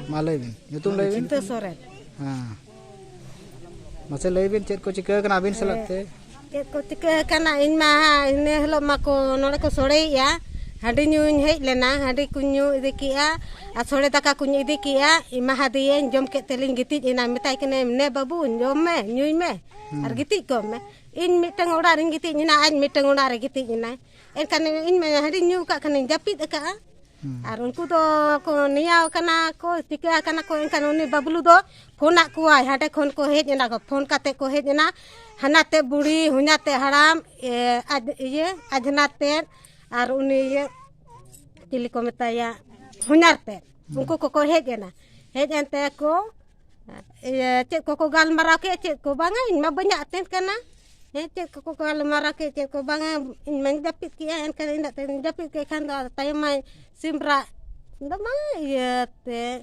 Malay bin, nyutung lay bin. Soret. Masa lay bin cek ko cika kena bin selakte. Cek ko cika kena inma ini helo mako nore ko sore ya. Hadi nyun hei lena hadi kunyu idikia asore taka kunyu idikia ima hadien jom ke teling gitit ina mitai kene ne babu jom me nyuy me ar gitit ko me in mitang ora ring gitit ina an mitang ora ring gitit ina en kan in me hadi nyu ka kan japit ka ar unku do ko niya kana ko tika kana ko en kan uni bablu do phone ko ai hade khon ko hej ina ko phone kate ko hej ina hanate buri hunyate haram ye ajnate ar uni ye tili ko metaya hunyarte unku ko hej ena hej ente ko cek ko galmarau ke cek ko banga in ma banyak ten kana cek ko galmarau ke cek ko banga in meng dapit ki en kan indak ten dapit ke kan tayamai simbra ndama ye te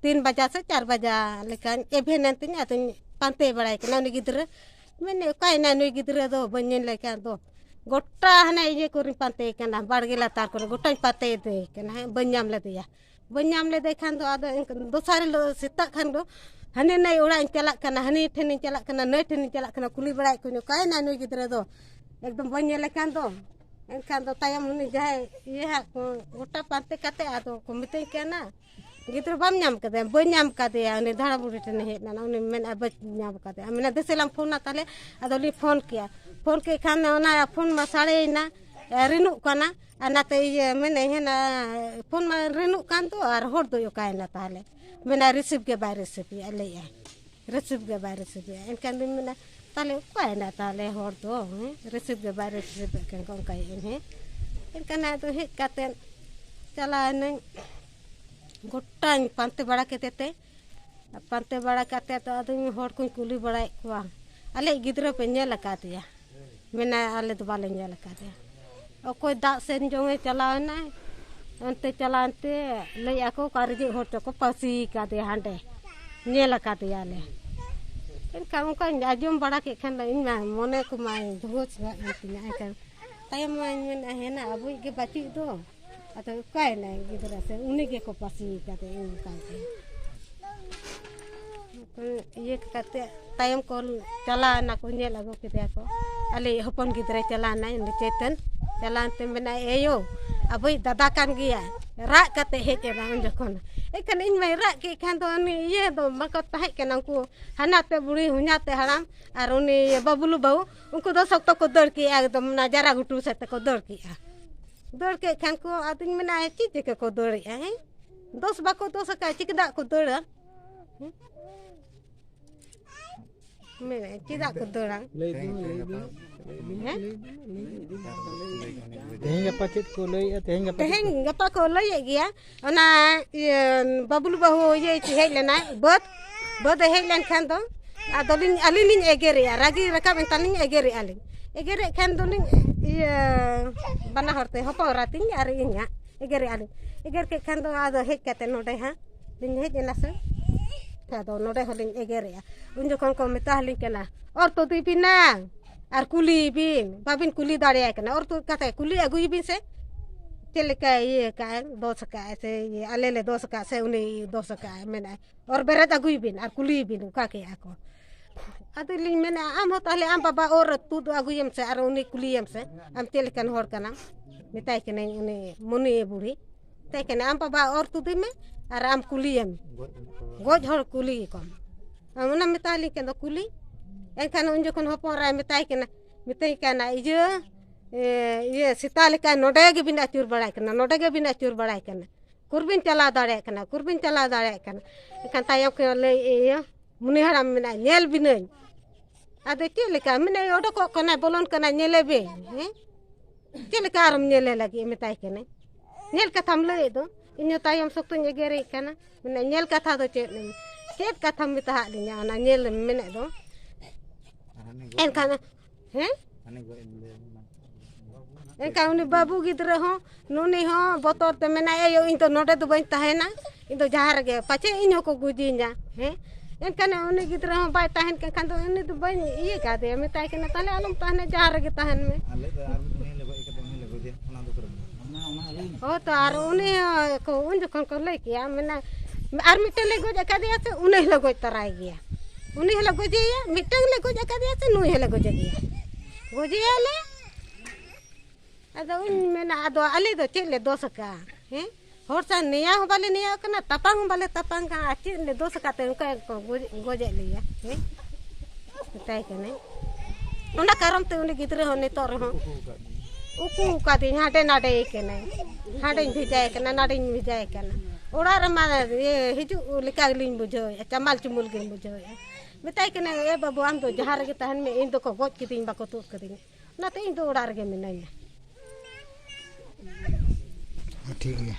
3 baja se 4 baja lekan eben nantinya tu pante barai kana ni gidra mene kai na ni gidra do banyen lekan do gotta hana ye korin pante kana barge latar ko gotta pate de kana banyam le de khan do ado do sare lo sita khan do hane nai ora chalak kana hane theni chalak kana nei theni chalak kana kuli barai ko kai na ni gidra do ekdom banyen lekan do enkan do tayam ni jahe ye ha gotta pante kate ado ko mitei kana gidra bam nyam kade banyam kade ani dhara buri tene he na ni men abaj nyam kade amena deselam phone na tale ado li phone kiya phone ke khan ona phone ma sare na rinu kana anate ye mene he na phone ma rinu kan to ar hor do yo kai na tale mena receive ke ba receive ale ya receive ke ba receive enkan din mena tale kai na tale hor do receive ke ba receive kan kon kai he enkan na to he katen chala ne गोटा पांते बड़ा केते तो आदमी हर को कुली बड़ा कुआ अले गिद्रा पे नेल कातिया मेना अले तो बाले नेल कातिया ओकोय दा सेन जोंगे चलाना अंते चलानते ले आको कारजे होट को पसी काते हांडे नेल कातिया ले इन काम का आजम बड़ा के खन इन मने को माय धोच ना का तायम मन है ना अबु के बाती दो atau kai na gidra se uni ke ko pasi kate in kate ye kate tayam ko chala na ko nyel ago kite ko ale hopon gidra chala na ni chetan chala te mena eyo aboi dada kan gia ra kate he ke ran jokon ekan in mai ra ke kan to ni ye do mako tahe ke nang ku hanate buri hunyate haram ar uni babulu bau unku do sok to ko dor ki ekdom najara gutu se ko dor ki dor ke kan ko ating mena ci ke ko dor ya dos bako dos ka ci da ko dor mena ci da ko dor Tehing apa cek ko lay tehing apa ko lay ya ona babulu bahu ye ci hej lena bot hej len kan do adolin alinin egeri ragi rakam entanin egeri alin egeri kan do ning bana horte hopo rating ari nya egeri alin eger ke kan do ado hej kate node ha din hej nasa ado node holin egeri ya unjo kon ko metahli kena or to tipina ar kuli bin babin kuli dare kana or to kate kuli agui bin se teleka ye ka do saka se alele do saka se uni do saka mena or berat agui bin ar kuli bin ka ke ako adili mena am hotale am baba or tu do aguyem se ar uni kuliyem se am telekan hor kana mitai kene uni muni buri tai kene am baba or tu dime ar am kuliyem goj hor kuli kom amuna mitali kendo kuli en kan unjo kon hopora mitai kana ye sitali kan node ge bin achur barai kana kurbin chala dare kana kan tayok ke le muni haram mena nyel binai ade keleka mena odo ko kana bolon kana nyelebe keleka aram nyele lagi mitai kene nyel katham le do inyo tayam sokto nyegeri kana mena nyel katha do chet katham mita dinya ona nyel mena do en kana en ka uni babu gidra ho nuni ho botor te mena yo into node do bain tahena into jahar ge pache inyo ko gudinya en kana uni gidra ho bai tahen kan do uni do bain iye ka de mitai kana tale alum tahne jahar ge tahen me ale ar ni lego ikate ni lego dia ona do kro हो तो और उन्हें को उन जखन को ले किया मैंने और मिट्टे ले गोज का दिया से उन्हें ले गोज तराई गया उन्हें ले गोजिया मिट्टे ले गोज का दिया से नुहे ले गोज गया गोजिया ले अदो उन मैंने अदो अली दो चले दो सका हैं होर सा निया हो बाले निया कना तपांग बाले तपांग का अच्छे ले दो सका ते उनका गोजे लिया हैं बताए कने उना करम ते उन गिदरे होने तो रहो उकू का दिन हाटे नाटे कने हाटे भिजाए कना नाटे भिजाए कना ओड़ा रमा ये हिजु लिका लिन बुझो चमाल चुमुल गे बुझो बताए कने ए बाबू आम तो जहार के तहन में इन तो को गोज किदिन बाको तो कदिन ना तो इन तो ओड़ा रे मिनाई ठीक है।